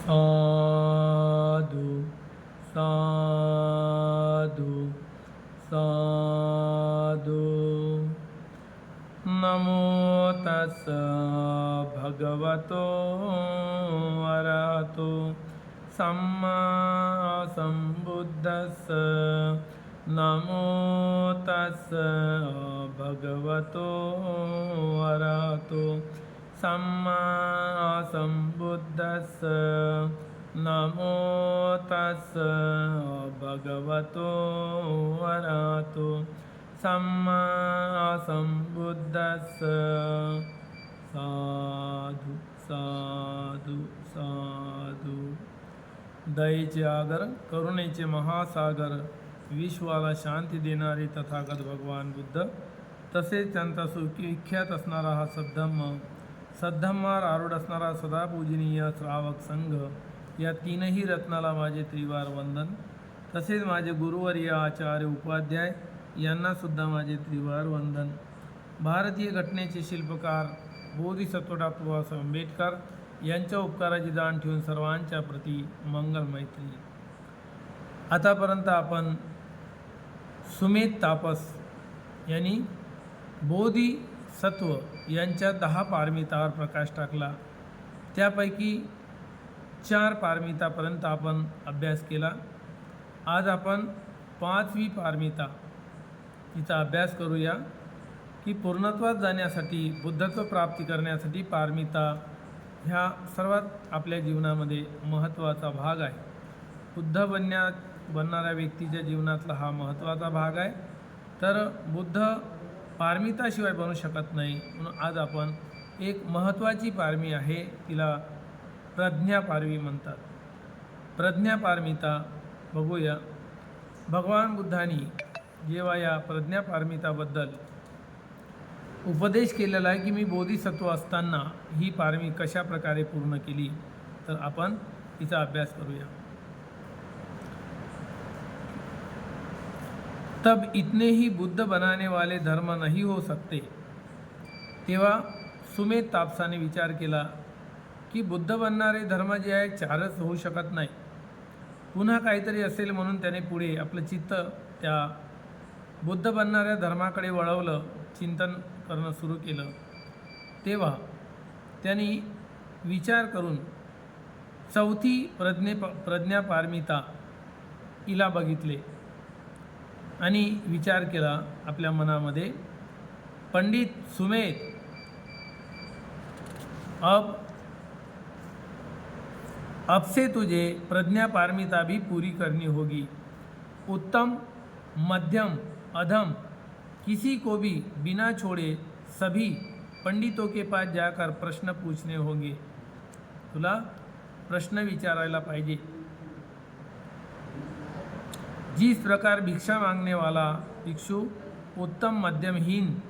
साधु साधु साधु। नमो तस् भगवतो अरहतो सम्मा सम्बुद्धस्स। नमो तस् भगवतो अरहतो सम्मा सम्बुद्धस्स। नमो तस् भगवतो अरहतो सम्मा सम्बुद्धस्स। साधु साधु साधु। दयेचे आगर, करुणेचे महासागर, विश्वाला शांती देणारे तथागत भगवान बुद्ध, तसेच त्यांचा सुविख्यात असणारा हा सद्धम्मावर आरूढ असणारा सदापूजनीय श्रावक संघ, या तीनही रत्नाला माझे त्रिवार वंदन। तसेच माझे गुरुवर्य आचार्य उपाध्याय यांना सुद्धा माझे त्रिवार वंदन। भारतीय घटनेचे शिल्पकार बोधिसत्व डॉक्टर बाबासाहेब आंबेडकर यांच्या उपकाराची जाण ठेवून सर्वांच्या प्रती मंगल मैत्री। आतापर्यंत आपण सुमेध तापस यांनी बोधिसत्व यांच्या 10 पारमितावर प्रकाश टाकला। त्यापैकी 4 पारमितापर्यंत आपण अभ्यास केला। आज आपण 5वी पारमिता तिचा अभ्यास करूया की पूर्णत्वात जाण्यासाठी, बुद्धत्व प्राप्ती करण्यासाठी पारमिता ह्या सर्वात आपल्या जीवनामध्ये महत्त्वाचा भाग आहे। बुद्ध बनणाऱ्या व्यक्तीच्या जीवनातला हा महत्त्वाचा भाग आहे। तर बुद्ध पारमिताशिवाय बनू शकत नाही, म्हणून आज आपण एक महत्त्वाची पारमी आहे, तिला प्रज्ञा पारमी म्हणतात। प्रज्ञा पारमिता बघूया। भगवान बुद्धांनी जेव्हा या प्रज्ञा पारमिताबद्दल उपदेश केलेला आहे की मी बोधिसत्व असताना ही पारमी कशा प्रकारे पूर्ण केली, तर आपण तिचा अभ्यास करूया। तब इतने ही बुद्ध बनाने वाले धर्म नहीं हो सकते। तेव्हा सुमेध तापसाने विचार केला की बुद्ध बनणारे धर्म जे आहे 4च होऊ शकत नाही, पुन्हा काहीतरी असेल। म्हणून त्याने पुढे आपलं चित्त त्या बुद्ध बनणाऱ्या धर्माकडे वळवलं, चिंतन करणं सुरू केलं। तेव्हा त्यांनी विचार करून 4थी प्रज्ञा पारमिता हिला बघितले आणि विचार केला आपल्या मनामध्ये, पंडित सुमेध, अब से तुझे प्रज्ञा पारमिता भी पूरी करनी होगी। उत्तम, मध्यम, अधम किसी को भी बिना छोड़े सभी पंडितों के पास जाकर प्रश्न पूछने होंगे। तुला प्रश्न विचारायला पाहिजे। जिस प्रकार भिक्षा मांगने वाला भिक्षु उत्तम मध्यमहीन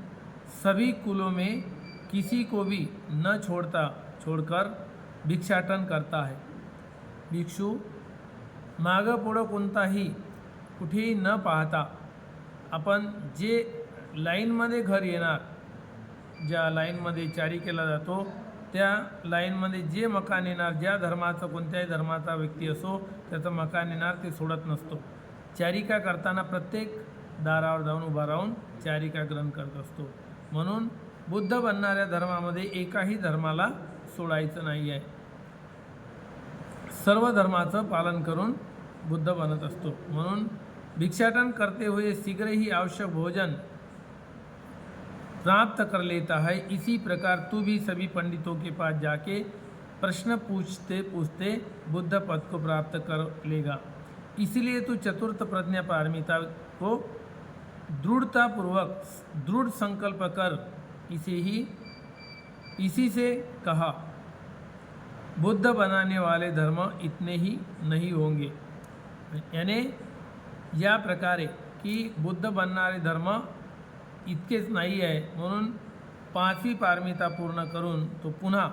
सभी कुलों में किसी को भी न छोड़कर भिक्षाटन करता है। भिक्षु मागं पुढं कोणताही कुठेही न पाहता आपण जे लाईनमध्ये घर येणार, ज्या लाईनमध्ये चारी केला जातो त्या लाईनमध्ये जे मकान येणार, ज्या धर्माचा कोणत्याही धर्माचा व्यक्ती असो त्याचं मकान येणार ते सोडत नसतो। चारिका करताना प्रत्येक दारावर जाऊन उभा राहून चारिका ग्रहण करत असतो। म्हणून बुद्ध बनणाऱ्या धर्मामध्ये एकाही धर्माला सोडायचं नाही आहे, सर्व धर्माचं पालन करून बुद्ध बनत असतो। म्हणून भिक्षाटन करते हुए शीघ्र ही आवश्यक भोजन प्राप्त कर लेता है। इसी प्रकार तू भी सभी पंडितों के पास जाके प्रश्न पूछते पूछते बुद्ध पद को प्राप्त कर लेगा। इसलिए तू चतुर्थ प्रज्ञा पारमिता को दृढ़तापूर्वक दृढ़ संकल्प कर। इसी से कहा बुद्ध बनाने वाले धर्म इतने ही नहीं होंगे। यानी या प्रकारे की बुद्ध बनणारे धर्म इतकेच नाही आहे, म्हणून 5वी पारमिता पूर्ण करून तो पुन्हा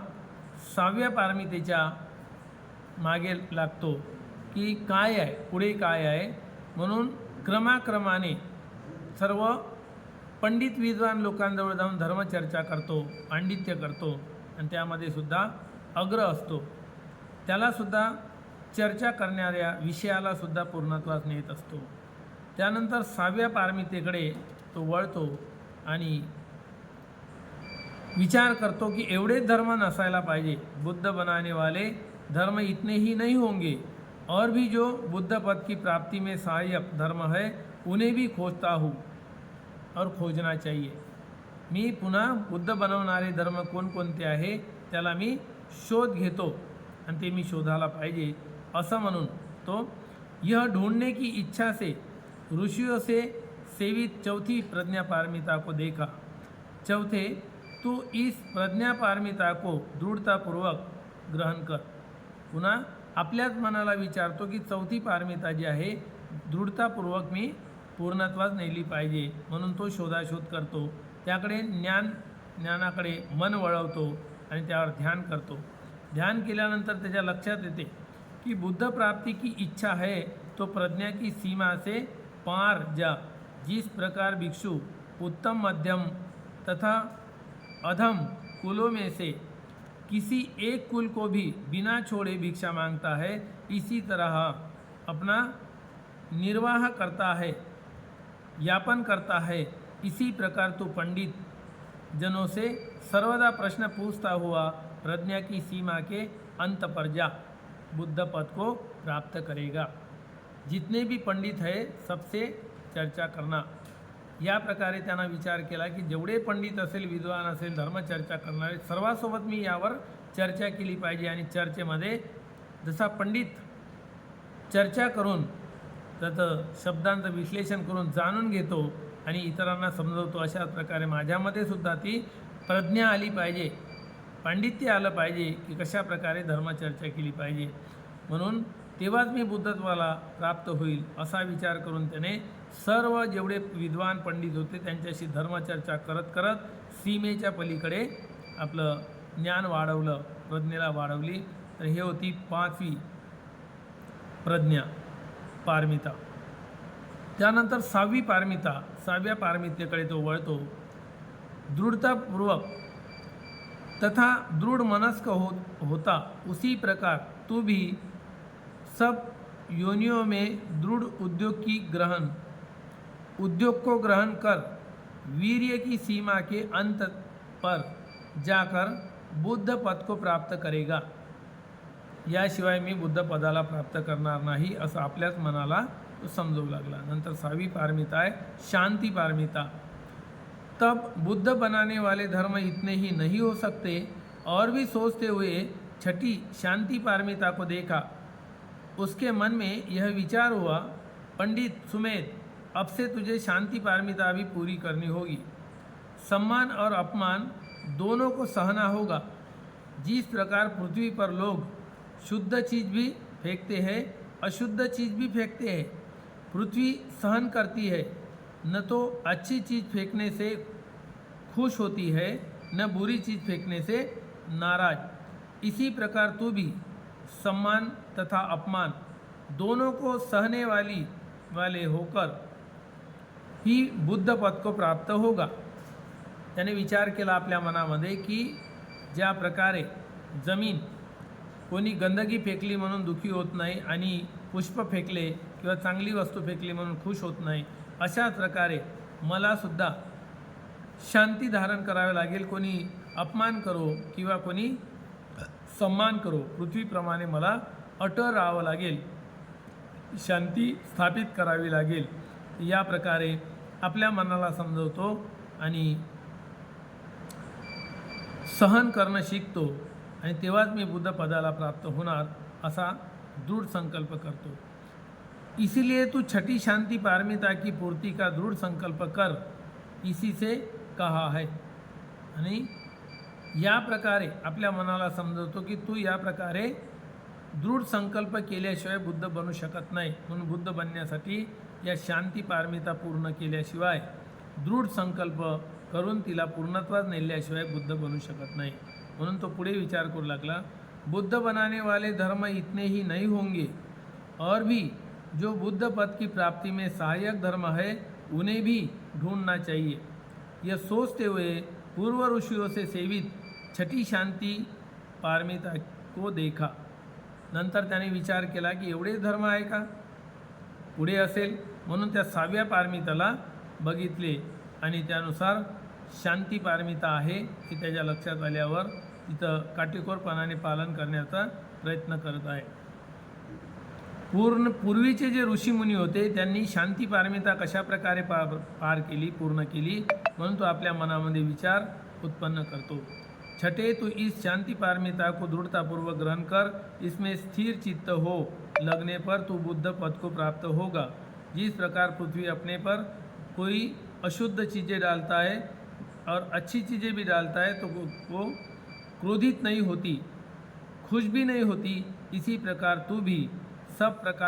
6व्या पारमितेच्या मागे लागतो की काय आहे, पुढे काय आहे। म्हणून क्रमाक्रमाने सर्व पंडित विद्वान लोकांजवळ जाऊन धर्मचर्चा करतो, पांडित्य करतो आणि त्यामध्ये सुद्धा अग्र असतो। त्यालासुद्धा चर्चा करणाऱ्या विषयाला सुद्धा पूर्णत्वास नेत असतो. त्यानंतर 6व्या पारमितेकडे तो वळतो आणि विचार करतो की एवढेच धर्म नसायला पाहिजे, बुद्ध बनाने वाले धर्म इतने ही नहीं होंगे, और भी जो बुद्ध पद की प्राप्ति में सहायक धर्म है उन्हें भी खोजता हूँ और खोजना चाहिए. मी पुन्हा बुद्ध बनवणारे धर्म कोणकोणते आहे त्याला मी शोध घेतो आणि ते मी शोधायला पाहिजे असं म्हणून तो यह ढूंढने की इच्छा से ऋषियों से सेवित चौथी प्रज्ञा पारमिता को देखा. चौथे, तू इस प्रज्ञा पारमिता को दृढ़तापूर्वक ग्रहण कर. पुन्हा आपल्याच मनाला विचारतो की चौथी पारमिता जी आहे दृढतापूर्वक मी पूर्णत्वास नेली पाहिजे, म्हणून तो शोधाशोध करतो. त्याकडे ज्ञानाकडे मन वळवतो आणि त्यावर ध्यान करतो. ध्यान केल्यानंतर त्याच्या लक्षात येते कि बुद्ध प्राप्ति की इच्छा है तो प्रज्ञा की सीमा से पार जा. जिस प्रकार भिक्षु उत्तम मध्यम तथा अधम कुलों में से किसी एक कुल को भी बिना छोड़े भिक्षा मांगता है, इसी तरह अपना निर्वाह करता है, यापन करता है. इसी प्रकार तो पंडित जनों से सर्वदा प्रश्न पूछता हुआ प्रज्ञा की सीमा के अंत पर जा बुद्ध पद को प्राप्त करेगा. जितने भी पंडित है सबसे चर्चा करना. या प्रकारे त्यांना विचार केला की जेवढे पंडित असेल, विद्वान असेल, धर्मचर्चा करणारे सर्वांसोबत मी यावर चर्चा केली पाहिजे. आणि चर्चेमध्ये जसा पंडित चर्चा करून त्याचं शब्दांचं विश्लेषण करून जाणून घेतो आणि इतरांना समजवतो, अशाच प्रकारे माझ्यामध्ये सुद्धा ती प्रज्ञा आली पाहिजे, पांडित्य आलं पाहिजे की कशा प्रकारे धर्मचर्चा केली पाहिजे. म्हणून तेव्हाच मी बुद्धत्वाला प्राप्त होईल असा विचार करून त्याने सर्व जेवढे विद्वान पंडित होते त्यांच्याशी धर्मचर्चा करत करत सीमेच्या पलीकडे आपलं ज्ञान वाढवलं, प्रज्ञेला वाढवली. तर हे होती 5वी प्रज्ञा पारमिता. त्यानंतर 6वी पारमिता, 6व्या पारमितेकडे तो वळतो. दृढ़तापूर्वक तथा दृढ़ मनस्क होता उसी प्रकार तू भी सब योनियों में दृढ़ उद्योग को ग्रहण कर वीर्य की सीमा के अंत पर जाकर बुद्ध पद को प्राप्त करेगा. याशिवाय मी बुद्ध पदाला प्राप्त करणार नाही असं आपल्याच मनाला तो समजवू लागला. नंतर 6वी पारमिता आहे शांति पारमिता. तब बुद्ध बनाने वाले धर्म इतने ही नहीं हो सकते, और भी सोचते हुए 6ठी शांति पारमिता को देखा. उसके मन में यह विचार हुआ, पंडित सुमेध, अब से तुझे शांति पारमिता भी पूरी करनी होगी. सम्मान और अपमान दोनों को सहना होगा. जिस प्रकार पृथ्वी पर लोग शुद्ध चीज़ भी फेंकते हैं, अशुद्ध चीज़ भी फेंकते हैं, पृथ्वी सहन करती है, न तो अच्छी चीज़ फेंकने से खुश होती है, न बुरी चीज़ फेंकने से नाराज. इसी प्रकार तू भी सम्मान तथा अपमान दोनों को सहने वाले होकर ही बुद्ध पद को प्राप्त होगा. त्याने विचार केला आपल्या मनामध्ये की ज्या प्रकारे जमीन कोणी गंदगी फेकली म्हणून दुखी होत नाही आणि पुष्प फेकले किंवा चांगली वस्तू फेकली म्हणून खुश होत नाही, अशाच प्रकारे मला सुद्धा शांती धारण करावे लागेल. कोणी अपमान करो किंवा कोणी सम्मान करो, पृथ्वीप्रमाणे मला अटळ राहावं लागेल, शांती स्थापित करावी लागेल. या प्रकारे आपल्या मनाला समजवतो आणि सहन करणं शिकतो आणि तेव्हाच मी बुद्ध पदाला प्राप्त होणार असा दृढ़ संकल्प करतो. इसीलिए तू 6ठी शांति पारमिता की पूर्ति का दृढ़ संकल्प कर, इसी से कहा है. आणि या प्रकारे आपल्या मनाला समजवतो की तू या प्रकारे दृढ़ संकल्प केल्याशिवाय बुद्ध बनू शकत नाही. म्हणून बुद्ध बनण्यासाठी या शांती पारमिता पूर्ण केल्याशिवाय, दृढ़ संकल्प करून तिला पूर्णत्वास नेल्याशिवाय बुद्ध बनू शकत नाही. म्हणून तो पुढे विचार करू लागला, बुद्ध बनाने वाले धर्म इतने ही नहीं होंगे, और भी जो बुद्ध पद की प्राप्ति में सहायक धर्म है उन्हें भी ढूंढना चाहिए. यह सोचते हुए पूर्व ऋषियों से सेवित 6ठी शांति पारमिता को देखा. नंतर त्याने विचार केला की एवढेच धर्म आहे का, पुढे असेल, म्हणून त्या 6व्या पारमिताला बघितले आणि त्यानुसार शांती पारमिता आहे हे त्याच्या लक्षात आल्यावर तिथं काटेकोरपणाने पालन करण्याचा प्रयत्न करत आहे. पूर्वीचे जे ऋषीमुनी होते त्यांनी शांती पारमिता कशा प्रकारे पार केली, पूर्ण केली, म्हणून तो आपल्या मनामध्ये विचार उत्पन्न करतो. छठे, तू इस शांति पारमिता को दृढ़तापूर्वक ग्रहण कर, इसमें स्थिर चित्त हो, लगने पर तू बुद्ध पद को प्राप्त होगा. जिस प्रकार पृथ्वी अपने पर कोई अशुद्ध चीज़ें डालता है और अच्छी चीज़ें भी डालता है तो वो क्रोधित नहीं होती, खुश भी नहीं होती, इसी प्रकार तू भी सब प्रकार